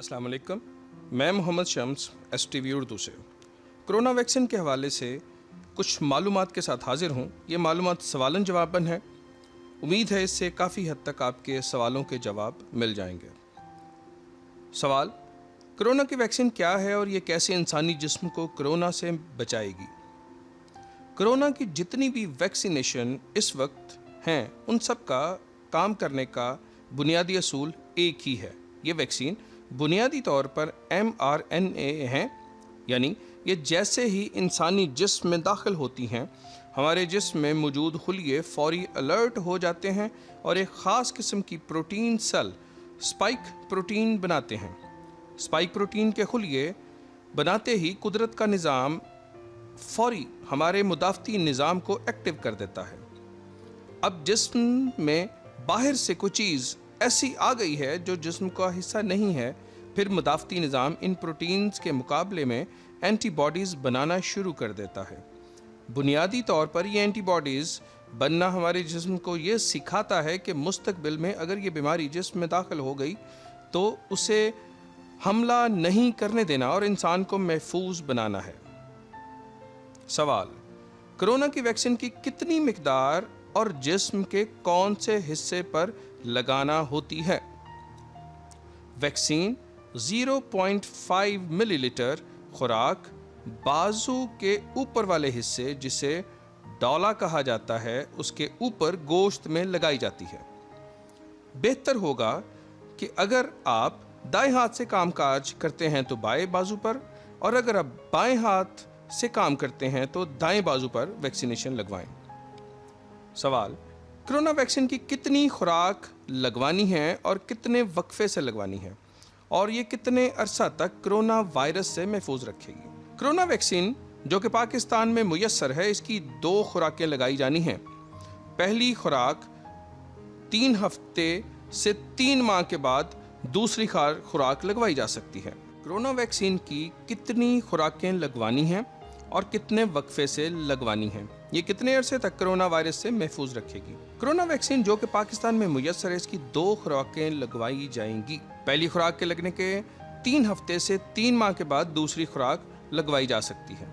अस्सलाम वालेकुम। मैं मोहम्मद शम्स STV उर्दू से कोरोना वैक्सीन के हवाले से कुछ मालूमात के साथ हाजिर हूँ। ये मालूमात सवालन जवाबन है। उम्मीद है इससे काफ़ी हद तक आपके सवालों के जवाब मिल जाएंगे। सवाल: कोरोना की वैक्सीन क्या है और ये कैसे इंसानी जिस्म को कोरोना से बचाएगी? कोरोना की जितनी भी वैक्सीनेशन इस वक्त हैं उन सब का काम करने का बुनियादी असूल एक ही है। ये वैक्सीन बुनियादी तौर पर mRNA हैं, यानी ये जैसे ही इंसानी जिस्म में दाखिल होती हैं हमारे जिस्म में मौजूद खुलिये फौरी अलर्ट हो जाते हैं और एक ख़ास किस्म की प्रोटीन सेल स्पाइक प्रोटीन बनाते हैं। स्पाइक प्रोटीन के खुलिये बनाते ही कुदरत का निज़ाम फौरी हमारे मुदाफ़ती निज़ाम को एक्टिव कर देता है। अब जिस्म में बाहर से कोई चीज़ ऐसी आ गई है जो जिस्म का हिस्सा नहीं है, फिर मुदाफ़ती निज़ाम इन प्रोटीन्स के मुकाबले में एंटीबॉडीज़ बनाना शुरू कर देता है। बुनियादी तौर पर ये एंटीबॉडीज़ बनना हमारे जिस्म को ये सिखाता है कि मुस्तकबिल में अगर ये बीमारी जिस्म में दाखिल हो गई तो उसे हमला नहीं करने देना और इंसान को महफूज बनाना है। सवाल: कोरोना की वैक्सीन की कितनी मिकदार और जिस्म के कौन से हिस्से पर लगाना होती है? वैक्सीन 0.5 मिलीलीटर खुराक बाजू के ऊपर वाले हिस्से जिसे डौला कहा जाता है उसके ऊपर गोश्त में लगाई जाती है। बेहतर होगा कि अगर आप दाएं हाथ से कामकाज करते हैं तो बाएं बाजू पर, और अगर आप बाएं हाथ से काम करते हैं तो दाएं बाजू पर वैक्सीनेशन लगवाएं। सवाल: कोरोना वैक्सीन की कितनी खुराक लगवानी है और कितने वक्फे से लगवानी है, और ये कितने अरसा तक कोरोना वायरस से महफूज रखेगी? कोरोना वैक्सीन जो कि पाकिस्तान में मुयस्सर है, इसकी 2 खुराकें लगाई जानी हैं। पहली खुराक 3 हफ्ते से 3 माह के बाद दूसरी खुराक लगवाई जा सकती है। कोरोना वैक्सीन की कितनी खुराकें लगवानी हैं और कितने वक्फे से लगवानी हैं, ये कितने अरसे तक कोरोना वायरस से महफूज रखेगी? कोरोना वैक्सीन जो कि पाकिस्तान में मुयस्सर है, इसकी 2 खुराकें लगवाई जाएंगी। पहली खुराक के लगने के 3 हफ्ते से 3 माह के बाद दूसरी खुराक लगवाई जा सकती है।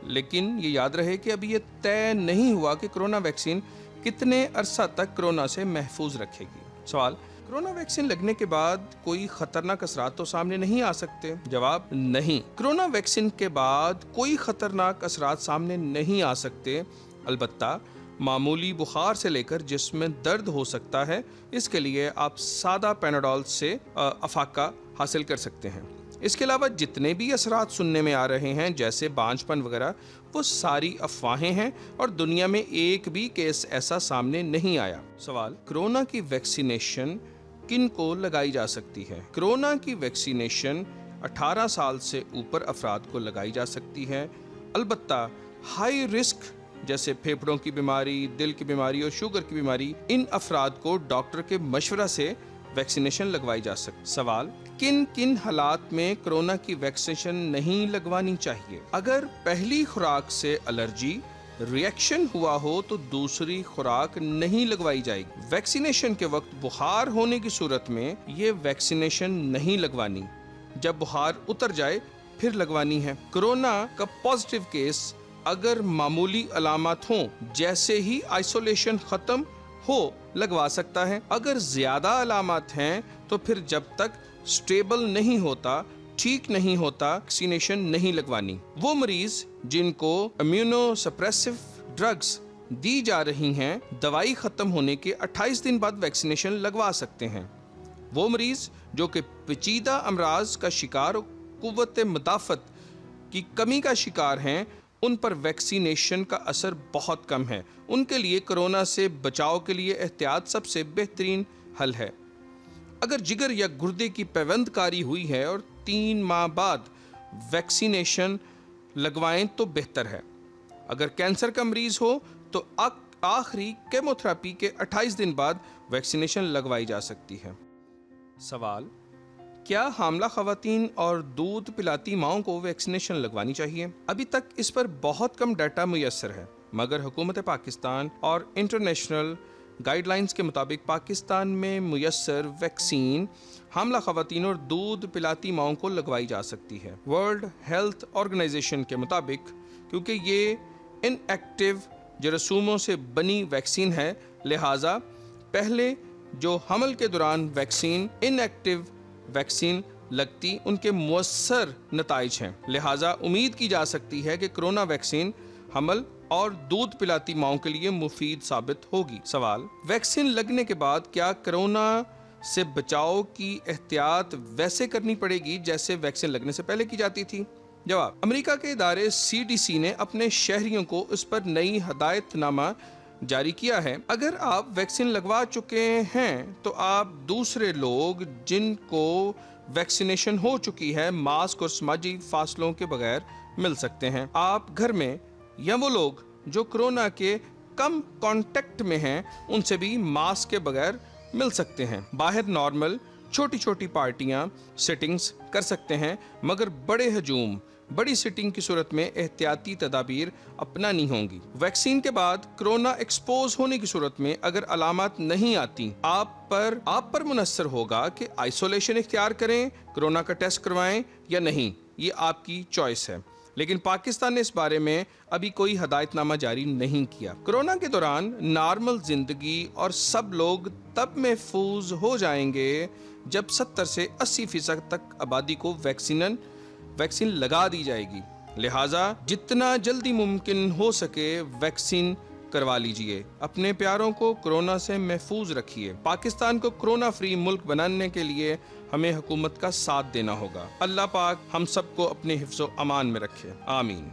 लेकिन ये याद रहे कि अभी ये तय नहीं हुआ कि कोरोना वैक्सीन कितने अरसा तक कोरोना से महफूज रखेगी। सवाल: कोरोना वैक्सीन लगने के बाद कोई खतरनाक असरात तो सामने नहीं आ सकते? जवाब: नहीं, कोरोना वैक्सीन के बाद कोई खतरनाक असरात सामने नहीं आ सकते। अलबत्ता मामूली बुखार से लेकर जिस्म में दर्द हो सकता है। इसके लिए आप सादा पैनाडोल से अफाका हासिल कर सकते हैं। इसके अलावा जितने भी असरात सुनने में आ रहे हैं जैसे बांझपन वगैरह, वो सारी अफवाहें हैं और दुनिया में एक भी केस ऐसा सामने नहीं आया। सवाल: कोरोना की वैक्सीनेशन किन को लगाई जा सकती है? कोरोना की वैक्सीनेशन 18 साल से ऊपर अफराद को लगाई जा सकती है। अलबत्ता हाई रिस्क जैसे फेफड़ों की बीमारी, दिल की बीमारी और शुगर की बीमारी, इन अफराद को डॉक्टर के मशवरा से वैक्सीनेशन लगवाई जा सकती। सवाल: किन किन हालात में कोरोना की वैक्सीनेशन नहीं लगवानी चाहिए? अगर पहली खुराक से एलर्जी रिएक्शन हुआ हो तो दूसरी खुराक नहीं लगवाई जाएगी। वैक्सीनेशन के वक्त बुखार होने की सूरत में ये वैक्सीनेशन नहीं लगवानी, जब बुखार उतर जाए फिर लगवानी है। कोरोना का पॉजिटिव केस अगर मामूली अलामत हों, जैसे ही आइसोलेशन खत्म हो लगवा सकता है। अगर ज्यादा अलामत हैं तो फिर जब तक स्टेबल नहीं होता, ठीक नहीं होता, वैक्सीनेशन नहीं लगवानी। वो मरीज जिनको इम्यूनोसप्रेसिव ड्रग्स दी जा रही हैं, दवाई खत्म होने के 28 दिन बाद वैक्सीनेशन लगवा सकते हैं। वो मरीज जो कि पेचीदा अमराज का शिकार, कुव्वत मुदाफ़त की कमी का शिकार हैं, उन पर वैक्सीनेशन का असर बहुत कम है। उनके लिए कोरोना से बचाव के लिए एहतियात सबसे बेहतरीन हल है। अगर जिगर या गुर्दे की पैवंदकारी हुई है और 3 माह बाद वैक्सीनेशन लगवाएं तो बेहतर है। अगर कैंसर का मरीज हो तो आखिरी केमोथेरेपी के 28 दिन बाद वैक्सीनेशन लगवाई जा सकती है। सवाल: क्या हामला खवातीन और दूध पिलाती माओं को वैक्सीनेशन लगवानी चाहिए? अभी तक इस पर बहुत कम डाटा मुयस्सर है, मगर हुकूमत पाकिस्तान और इंटरनेशनल गाइड लाइंस के मुताबिक पाकिस्तान में मुयस्सर वैक्सीन हामला खवातीन और दूध पिलाती माओं को लगवाई जा सकती है। वर्ल्ड हेल्थ ऑर्गेनाइजेशन के मुताबिक क्योंकि ये इनएक्टिव जरासूमों से बनी वैक्सीन है, लिहाजा पहले जो हमल के दौरान वैक्सीन इनएक्टिव वैक्सीन लगती उनके मुअस्सर नताइज हैं। लिहाजा उम्मीद की जा सकती है कि कोरोना वैक्सीन हमल और दूध पिलाती माओं के लिए मुफीद साबित होगी। सवाल, वैक्सीन लगने के बाद क्या कोरोना से बचाव की एहतियात वैसे करनी पड़ेगी जैसे वैक्सीन लगने से पहले की जाती थी? जवाब, अमेरिका के इदारे CDC ने अपने शहरियों को इस पर नई हदायतनामा जारी किया है। अगर आप वैक्सीन लगवा चुके हैं तो आप दूसरे लोग जिनको वैक्सीनेशन हो चुकी है मास्क और समाजी फासलों के बगैर मिल सकते हैं। आप घर में या वो लोग जो कोरोना के कम कांटेक्ट में हैं उनसे भी मास्क के बगैर मिल सकते हैं। बाहर नॉर्मल छोटी छोटी पार्टियां सिटिंग्स कर सकते हैं, मगर बड़े हजूम बड़ी सिटिंग की सूरत में एहतियाती तदाबीर अपनानी होंगी। वैक्सीन के बाद कोरोना एक्सपोज होने की सूरत में अगर अलामत नहीं आती, आप पर मुनस्सर होगा कि आइसोलेशन इख्तियार करें, कोरोना का टेस्ट करवाएं या नहीं, ये आपकी चॉइस है। लेकिन पाकिस्तान ने इस बारे में अभी कोई हदायतनामा जारी नहीं किया। कोरोना के दौरान नॉर्मल जिंदगी और सब लोग तब महफूज हो जाएंगे जब 70 से 80% तक आबादी को वैक्सीन लगा दी जाएगी। लिहाजा जितना जल्दी मुमकिन हो सके वैक्सीन करवा लीजिए। अपने प्यारों को कोरोना से महफूज रखिए। पाकिस्तान को कोरोना फ्री मुल्क बनाने के लिए हमें हुकूमत का साथ देना होगा। अल्लाह पाक हम सबको अपने हिफ्ज़ो अमान में रखे। आमीन।